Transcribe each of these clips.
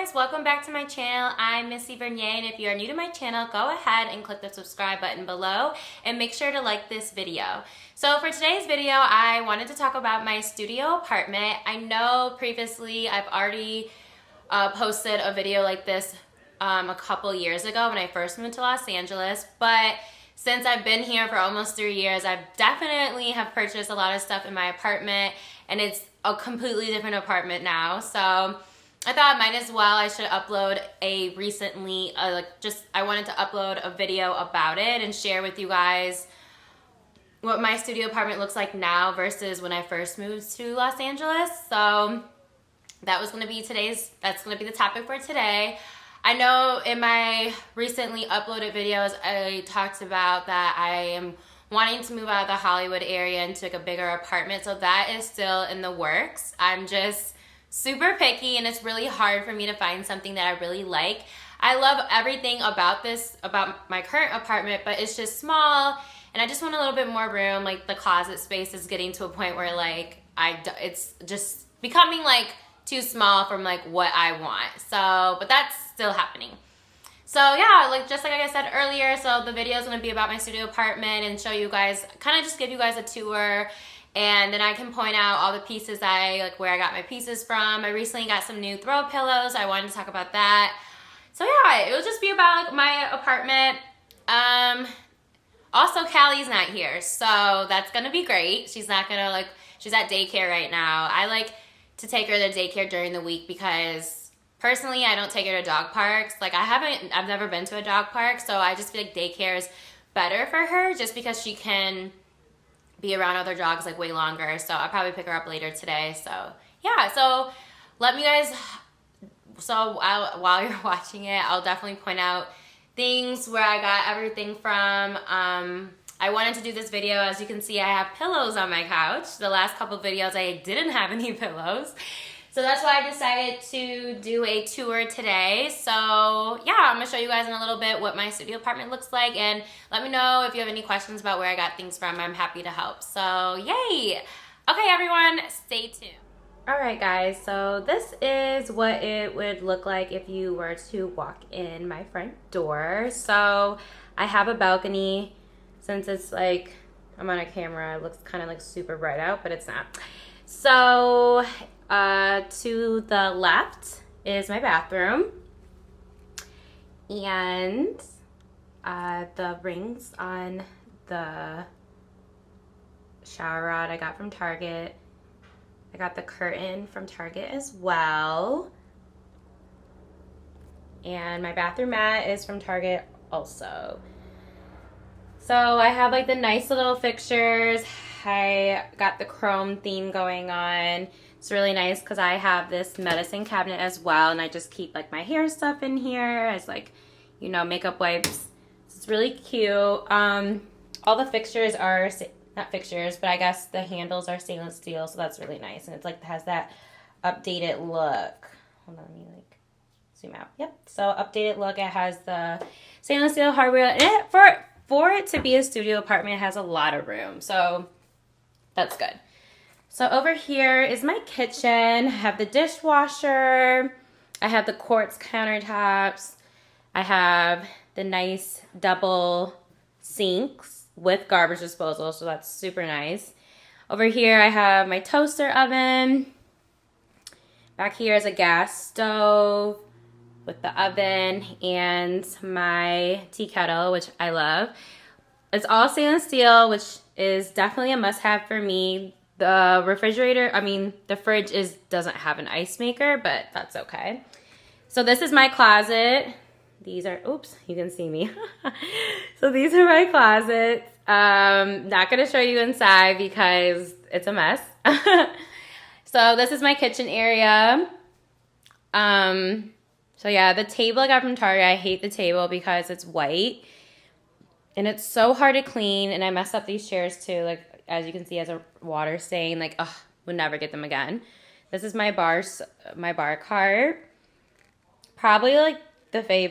guys, welcome back to my channel. I'm Missy Vernier, and if you are new to my channel, go ahead and click the subscribe button below and make sure to like this video. So for today's video, I wanted to talk about my studio apartment. I know previously I've already posted a video like this a couple years ago when I first moved to Los Angeles, but since I've been here for almost 3 years, I've definitely have purchased a lot of stuff in my apartment, and it's a completely different apartment now. So I thought might as well I should upload a recently, I wanted to upload a video about it and share with you guys what my studio apartment looks like now versus when I first moved to Los Angeles. So that was gonna be that's gonna be the topic for today. I know in my recently uploaded videos, I talked about that I am wanting to move out of the Hollywood area into like a bigger apartment. So that is still in the works. I'm just super picky, and it's really hard for me to find something that I really like. I love everything about my current apartment, but it's just small, and I just want a little bit more room. Like the closet space is getting to a point where like it's just becoming like too small from like what I want. So, but that's still happening. So yeah, just like I said earlier, so the video is gonna be about my studio apartment and show you guys, kind of just give you guys a tour. And then I can point out all the pieces where I got my pieces from. I recently got some new throw pillows. I wanted to talk about that. So yeah, it will just be about my apartment. Also, Callie's not here, so that's gonna be great. She's not gonna she's at daycare right now. I like to take her to daycare during the week because personally, I don't take her to dog parks. I've never been to a dog park, so I just feel like daycare is better for her just because she can be around other dogs way longer. So I'll probably pick her up later today. So yeah, so let me guys, while you're watching it, I'll definitely point out things where I got everything from. I wanted to do this video. As you can see, I have pillows on my couch. The last couple videos I didn't have any pillows. So that's why I decided to do a tour today. So yeah, I'm gonna show you guys in a little bit what my studio apartment looks like, and let me know if you have any questions about where I got things from. I'm happy to help. So yay! Okay everyone, stay tuned. Alright guys, so this is what it would look like if you were to walk in my front door. So I have a balcony. Since it's I'm on a camera, it looks kind of super bright out, but it's not. So to the left is my bathroom, and the rings on the shower rod I got from Target. I got the curtain from Target as well, and my bathroom mat is from Target also. So I have the nice little fixtures. I got the chrome theme going on. It's really nice because I have this medicine cabinet as well, and I just keep my hair stuff in here as makeup wipes. So it's really cute. All the fixtures are not fixtures, but I guess the handles are stainless steel, so that's really nice, and it's has that updated look. Hold on, let me zoom out. Yep. So updated look. It has the stainless steel hardware in it. For it to be a studio apartment, it has a lot of room, so that's good. So over here is my kitchen. I have the dishwasher. I have the quartz countertops. I have the nice double sinks with garbage disposal, so that's super nice. Over here I have my toaster oven. Back here is a gas stove with the oven and my tea kettle, which I love. It's all stainless steel, which is definitely a must-have for me. The the fridge doesn't have an ice maker, but that's okay. So this is my closet. These are, oops, you can see me. So these are my closets. Not gonna show you inside because it's a mess. So this is my kitchen area. So yeah, the table I got from Target. I hate the table because it's white and it's so hard to clean, and I messed up these chairs too. As you can see, it has a water stain. Would never get them again. This is my bar cart. Probably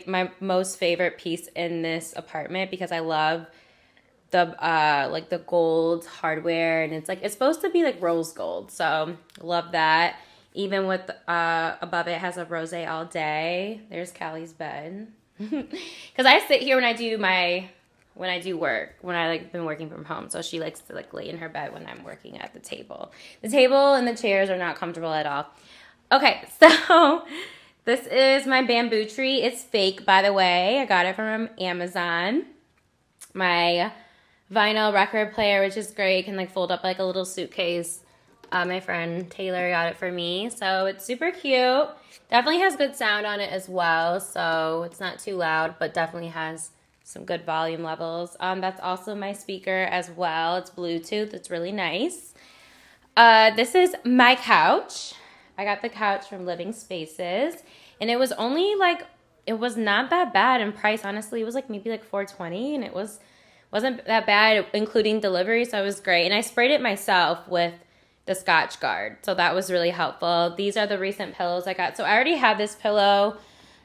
my most favorite piece in this apartment because I love the gold hardware, and it's supposed to be rose gold. So love that. Even with above it has a rose all day. There's Callie's bed. Because I sit here when I do work, when I like been working from home. So she likes to like lay in her bed when I'm working at the table. The table and the chairs are not comfortable at all. Okay, so this is my bamboo tree. It's fake, by the way. I got it from Amazon. My vinyl record player, which is great, can like fold up like a little suitcase. My friend Taylor got it for me, so it's super cute. Definitely has good sound on it as well, so it's not too loud, but definitely has some good volume levels. That's also my speaker as well. It's Bluetooth. It's really nice. This is my couch. I got the couch from Living Spaces, and it was only like, it was not that bad in price. Honestly, it was like maybe like $4.20, and it wasn't that bad, including delivery, so it was great. And I sprayed it myself with the Scotch Guard, so that was really helpful. These are the recent pillows I got. So I already have this pillow,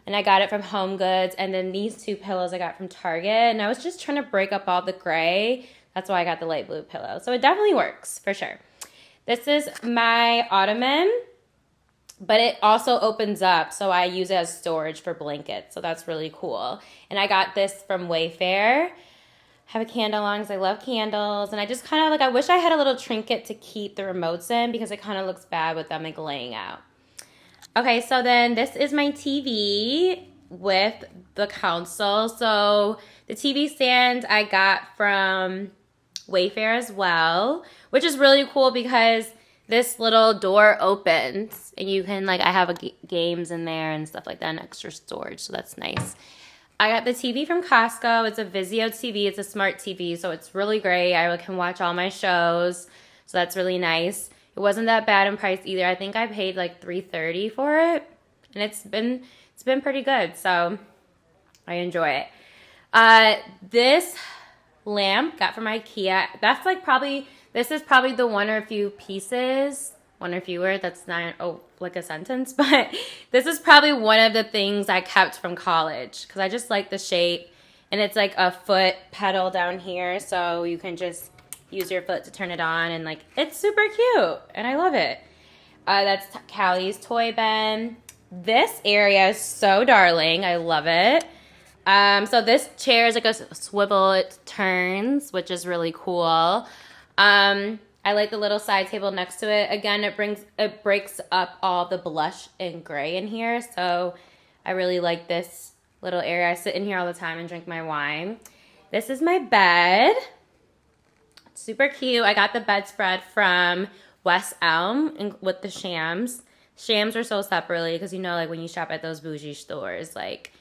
and I got it from Home Goods, and then these two pillows I got from Target, and I was just trying to break up all the gray. That's why I got the light blue pillow. So it definitely works, for sure. This is my Ottoman, but it also opens up, so I use it as storage for blankets, so that's really cool. And I got this from Wayfair. Have a candle on because I love candles, and I just kind of like, I wish I had a little trinket to keep the remotes in because it kind of looks bad with them like laying out. Okay, so then this is my TV with the console. So the TV stand I got from Wayfair as well, which is really cool because this little door opens and you can like, I have games in there and stuff like that, and extra storage, so that's nice. I got the TV from Costco. It's a Vizio TV. It's a smart TV, so it's really great. I can watch all my shows, so that's really nice. It wasn't that bad in price either. I think I paid like $3.30 for it, and it's been pretty good, so I enjoy it. This lamp got from IKEA. That's like this is probably the one or fewer, that's not like a sentence, but this is probably one of the things I kept from college because I just like the shape, and it's like a foot pedal down here, so you can just use your foot to turn it on, and like it's super cute and I love it. That's Callie's toy bin. This area is so darling. I love it. So this chair is like a swivel, it turns, which is really cool. I like the little side table next to it. Again, it breaks up all the blush and gray in here, so I really like this little area. I sit in here all the time and drink my wine. This is my bed. It's super cute. I got the bedspread from West Elm with the shams. Shams are sold separately because you know, like when you shop at those bougie stores, like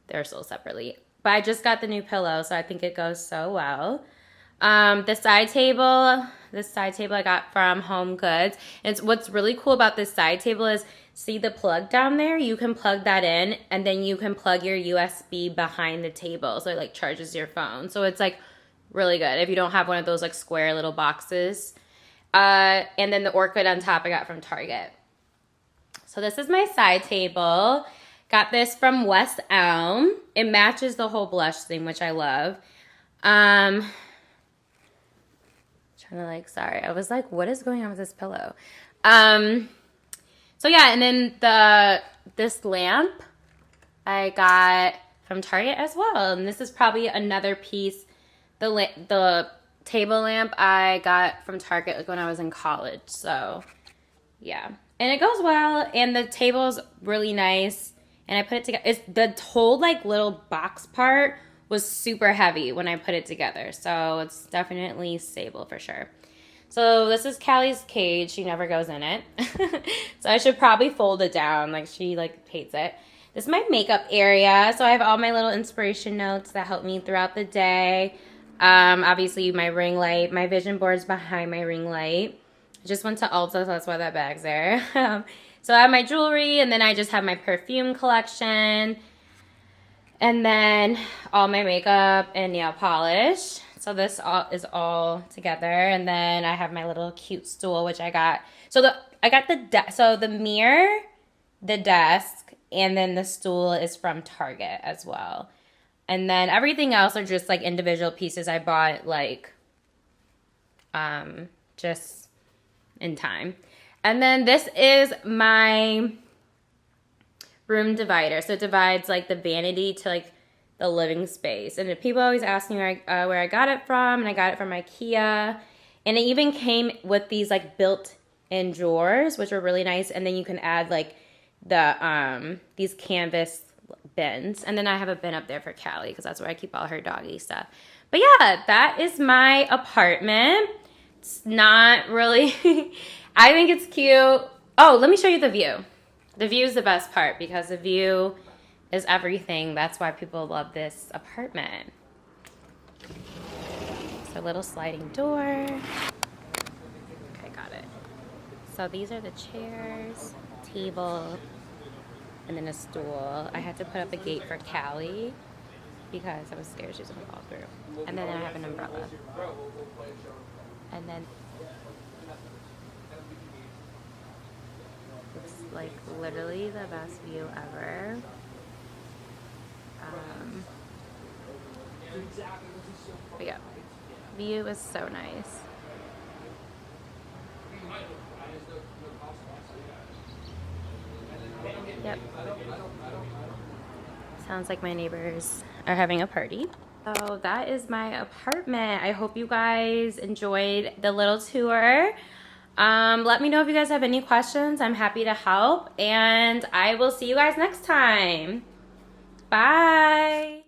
they're sold separately. But I just got the new pillow, so I think it goes so well. This side table I got from Home Goods. And what's really cool about this side table is, see the plug down there? You can plug that in, and then you can plug your USB behind the table, so it like charges your phone. So it's like really good if you don't have one of those like square little boxes. And then the orchid on top I got from Target. So this is my side table. Got this from West Elm. It matches the whole blush thing, which I love. Sorry, I was like, what is going on with this pillow? So yeah, and then this lamp I got from Target as well, and this is probably another piece. The table lamp I got from Target like when I was in college, so yeah, and it goes well, and the table's really nice, and I put it together. It's the whole like little box part was super heavy when I put it together, so it's definitely stable for sure. So this is Callie's cage. She never goes in it. So I should probably fold it down. Like she like hates it. This is my makeup area. So I have all my little inspiration notes that help me throughout the day. Obviously my ring light. My vision board's behind my ring light. I just went to Ulta, so that's why that bag's there. So I have my jewelry, and then I just have my perfume collection. And then all my makeup and nail polish. So this is all together. And then I have my little cute stool, which I got. So I got the mirror, the desk, and then the stool is from Target as well. And then everything else are just like individual pieces I bought like just in time. And then this is my room divider. So it divides like the vanity to like the living space. And people always ask me where I got it from, and I got it from IKEA. And it even came with these like built-in drawers, which are really nice. And then you can add like the these canvas bins. And then I have a bin up there for Callie because that's where I keep all her doggy stuff. But yeah, that is my apartment. It's not really, I think it's cute. Oh, let me show you the view. The view is the best part because the view is everything. That's why people love this apartment. So little sliding door. Okay, got it. So these are the chairs, table, and then a stool. I had to put up a gate for Callie because I was scared she was gonna fall through. And then I have an umbrella. And then it's like literally the best view ever. But yeah, view is so nice. Yep. Sounds like my neighbors are having a party. So that is my apartment. I hope you guys enjoyed the little tour. Let me know if you guys have any questions. I'm happy to help, and I will see you guys next time. Bye.